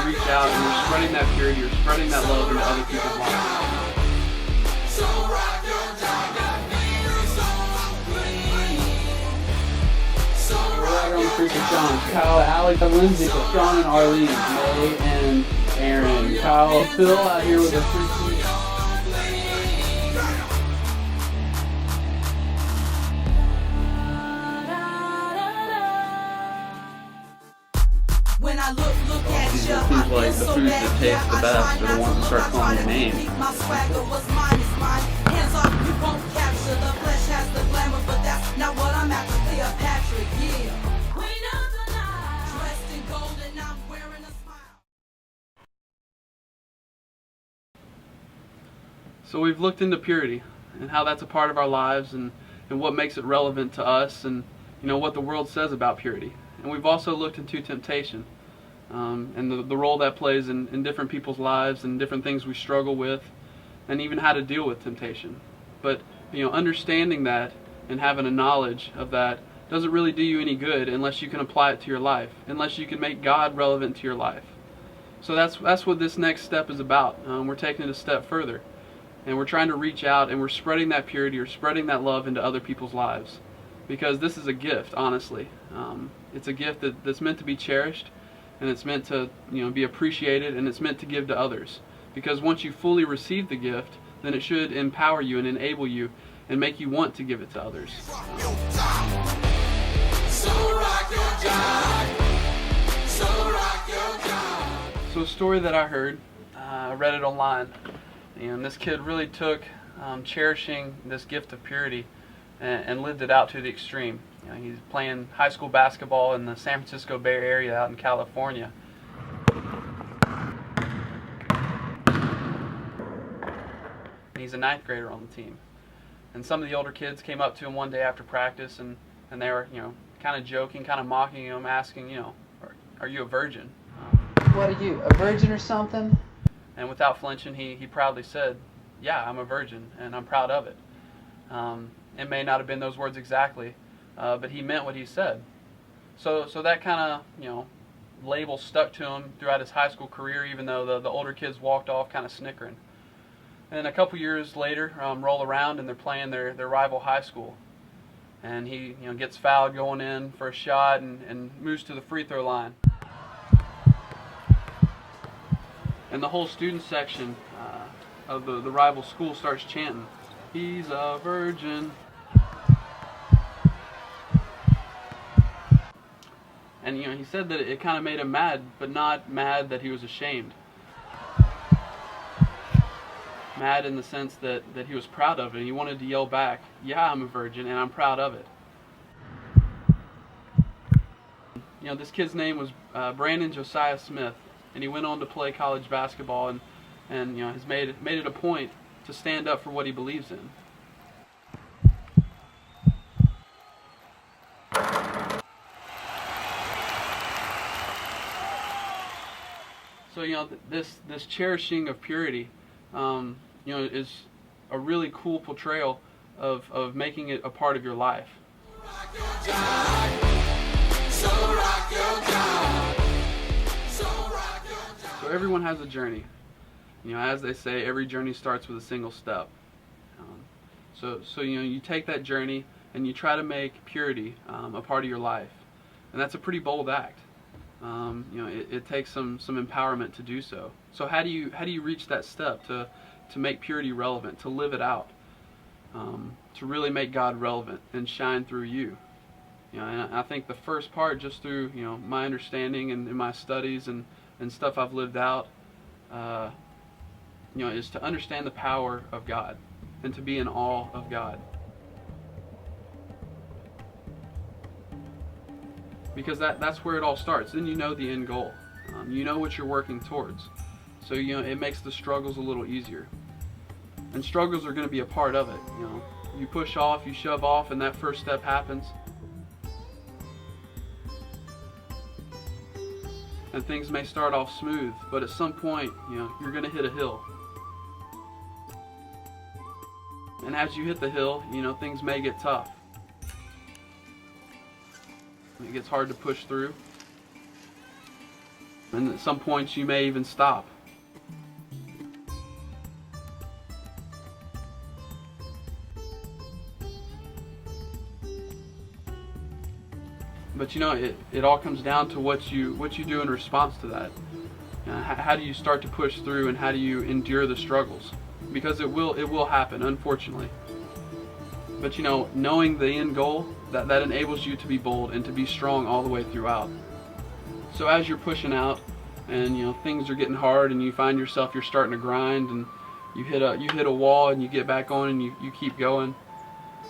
reach out and we're spreading that purity, or spreading that love into other people's lives. Sean, Kyle, Alex, Lindsay, Sean, and Arlene, May, and Aaron, Kyle, Phil out here with us. When I look at you, seems like the foods that taste the best are the ones that start calling your name. My swagger was mine is mine. Hands up, you won't capture. The flesh has the glamour, but that's not what I'm after. Cleopatra, yeah. Queen of the night. Dressed in gold and I'm wearing a smile. So we've looked into purity and how that's a part of our lives, and what makes it relevant to us, and what the world says about purity. And we've also looked into temptation, and the role that plays in different people's lives, and different things we struggle with, and even how to deal with temptation. But understanding that and having a knowledge of that doesn't really do you any good unless you can apply it to your life, unless you can make God relevant to your life. So that's what this next step is about. We're taking it a step further, and we're trying to reach out, and we're spreading that purity, or spreading that love into other people's lives, because this is a gift. Honestly, it's a gift that's meant to be cherished, and it's meant to be appreciated, and it's meant to give to others. Because once you fully receive the gift, then it should empower you and enable you and make you want to give it to others. So a story that I heard, I read it online, and this kid really took cherishing this gift of purity and lived it out to the extreme. He's playing high school basketball in the San Francisco Bay Area out in California. He's a 9th grader on the team. And some of the older kids came up to him one day after practice, and they were, kind of joking, kind of mocking him, asking, are you a virgin? What are you, a virgin or something? And without flinching, he proudly said, yeah, I'm a virgin, and I'm proud of it. It may not have been those words exactly, but he meant what he said. So that kind of, label stuck to him throughout his high school career, even though the older kids walked off kind of snickering. And a couple years later, roll around, and they're playing their rival high school. And he gets fouled going in for a shot, and moves to the free throw line. And the whole student section of the rival school starts chanting, "He's a virgin." And he said that it kind of made him mad, but not mad that he was ashamed. Mad in the sense that he was proud of it. He wanted to yell back, yeah, I'm a virgin, and I'm proud of it. This kid's name was Brandon Josiah Smith, and he went on to play college basketball, and has made it a point to stand up for what he believes in. So this cherishing of purity, is a really cool portrayal of making it a part of your life. So everyone has a journey. As they say, every journey starts with a single step. So you take that journey and you try to make purity a part of your life, and that's a pretty bold act. It takes some empowerment to do so. So how do you reach that step to make purity relevant, to live it out, to really make God relevant and shine through you? And I think the first part, just through my understanding and in my studies and stuff I've lived out, is to understand the power of God and to be in awe of God. Because that's where it all starts. Then you know the end goal. You know what you're working towards. So it makes the struggles a little easier. And struggles are going to be a part of it. You push off, you shove off, and that first step happens. And things may start off smooth, but at some point, you're going to hit a hill. And as you hit the hill, things may get tough. It gets hard to push through. And at some points you may even stop. But you know, it all comes down to what you do in response to that. How do you start to push through, and how do you endure the struggles? Because it will happen, unfortunately. But you know, knowing the end goal, that enables you to be bold and to be strong all the way throughout. So as you're pushing out, and you know things are getting hard, and you find yourself you're starting to grind, and you hit a wall, and you get back on, and you keep going.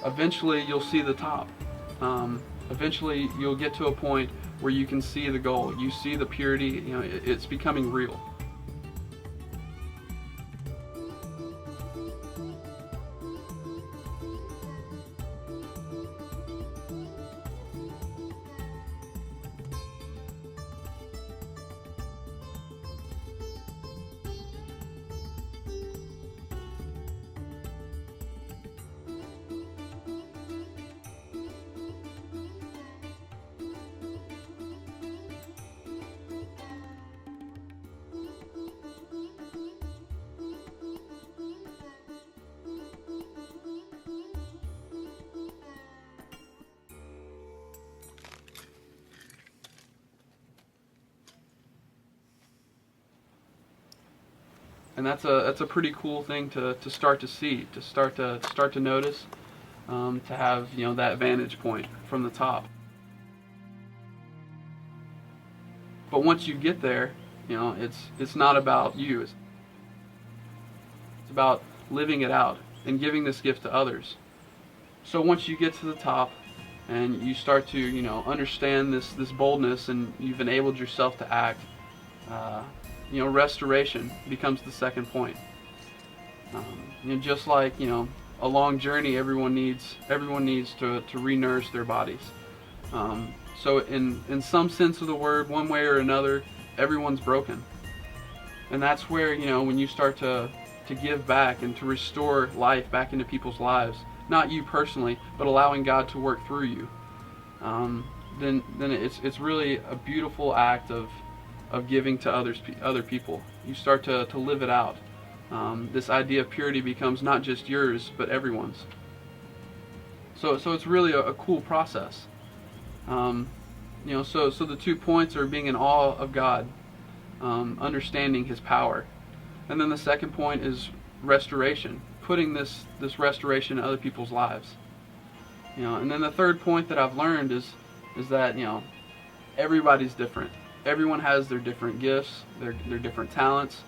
Eventually, you'll see the top. Eventually, you'll get to a point where you can see the goal. You see the purity. You know, it's becoming real. And that's a pretty cool thing to start to see, to start to notice, to have, you know, that vantage point from the top. But once you get there, you know, it's not about you. It's about living it out and giving this gift to others. So once you get to the top and you start to, you know, understand this boldness, and you've enabled yourself to act, you know, restoration becomes the second point. You know, just like, you know, a long journey, everyone needs to re-nourish their bodies. So in some sense of the word, one way or another, everyone's broken. And that's where, you know, when you start to give back and to restore life back into people's lives, not you personally, but allowing God to work through you, then it's really a beautiful act of giving to other people. You start to live it out. This idea of purity becomes not just yours, but everyone's. So it's really a cool process. You know, so the 2 points are being in awe of God, understanding His power, and then the second point is restoration, putting this restoration in other people's lives. You know, and then the third point that I've learned is that, you know, everybody's different. Everyone has their different gifts, their different talents.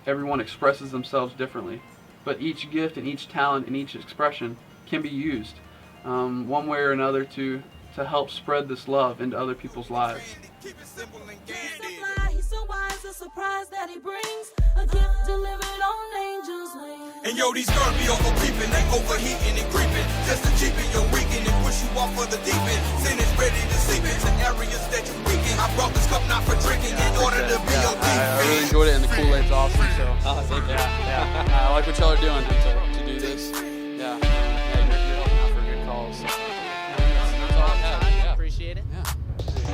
Everyone expresses themselves differently, but each gift and each talent and each expression can be used one way or another to help spread this love into other people's lives. He's so fly, he's so wise, a surprise that he brings, a gift delivered on angels' wings. And yo, these girls be over creeping, they overheating and creeping, just to cheapen your weekend and push you off for the deep end. Sin is ready to seep into areas that you weaken. I brought this cup not for drinking, in order to be your I really enjoyed it, and the Kool-Aid's awesome. So Thank you. yeah, I like what y'all are doing to do this. Yeah, you're helping out for good cause. So. That's all I have. Yeah. Appreciate it. Yeah.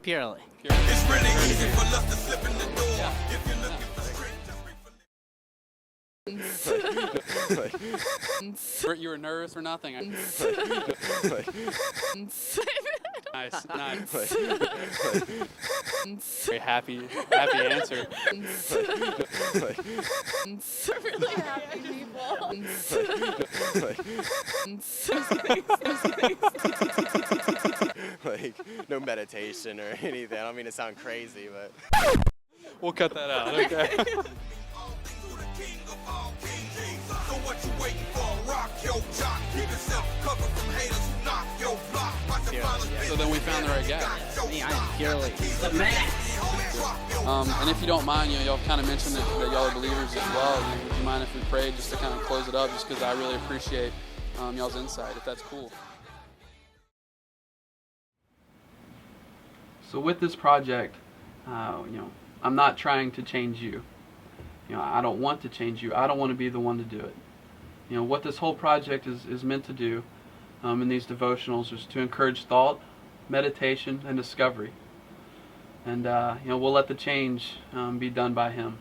Purely. It's really easy for lust to slip in the door. If you're looking for strength, just reach for You were nervous or nothing? Nice. Very happy answer. Really happy people. Like, no meditation or anything. I don't mean to sound crazy, but We'll cut that out. Okay. all things to the king of all kings. So what you waiting for? Rock your jock. Keep yourself covered from haters who knock your block. Watch your father's So then we found the right guy. Me, I am purely. And if you don't mind, you know, y'all kind of mentioned that y'all are believers as well. Would you mind if we prayed just to kind of close it up, just because I really appreciate y'all's insight, if that's cool. So with this project, you know, I'm not trying to change you. You know, I don't want to change you. I don't want to be the one to do it. You know, what this whole project is meant to do in these devotionals is to encourage thought, meditation, and discovery. and we'll let the change be done by Him.